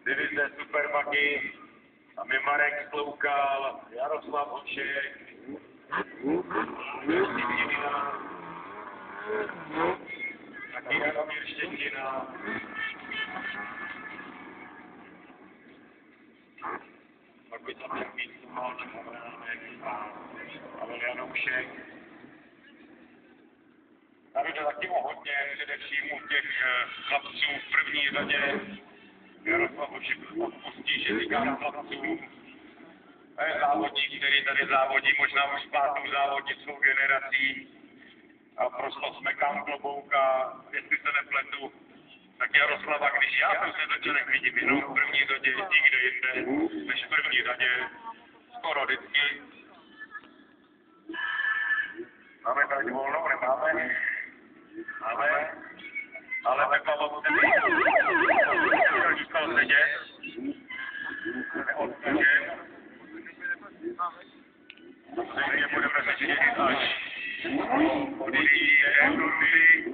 divize Supermagy, a my Marek Sloukal, Jaroslav Hošek, Štětina, taky Jaromír Štětina, pak by tam měl být Válček Havránek a Pavel Janoušek. Tady jde taky o hodně, především u těch chlapců v první řadě. Jaroslav Hošek odpustí, že říká chlapců. To je závodník, který tady závodí možná už pátou závodnickou generací. A prostě smekám klobouka, jestli se nepletu. Tak Jaroslava, když já jsem se začanek vidím jenom v první řadě, nikde jinde, než v první řadě, skoro vždycky. Máme tady volnou, nemáme? Ale Pepa odstřelí. Zůstal sedět. Neodstažen. Zřejmě budeme řešit až odjíždí do rudy.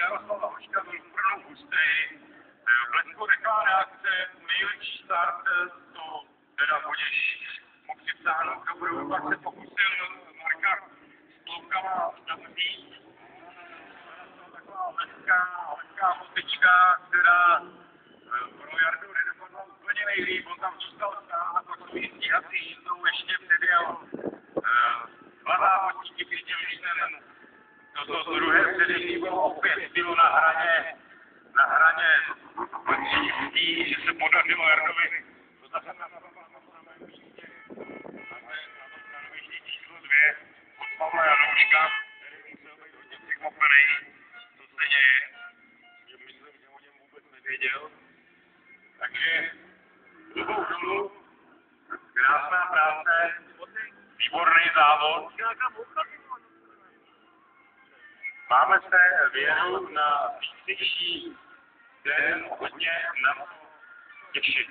Jaroslava Hoška byl opravdu hustý. Bleskou taková reakce, nejlepší start, to teda Boděš mohl si vtáhnout dobrou, pak se pokusil Marka s ploukama zavřít. Taková lehká motička, která pro Jardu nedopadla úplně nejlíp, on tam zůstal stát a pak svůj stíhací jízdou ještě předjel dva závodníky, když to druhé předjezdy bylo opět bylo na hraně štěstí, že se podařilo Jardovi to zase na mém místě. Na stanovišti číslo 2 od Pavla Janouška, který musel být hodně překvapený, co se děje. Myslím, že o něm vůbec nevěděl. Takže klubou dolů, krásná práce, výborný závod. Máme se věnout na zítřejší den hodně na těšit.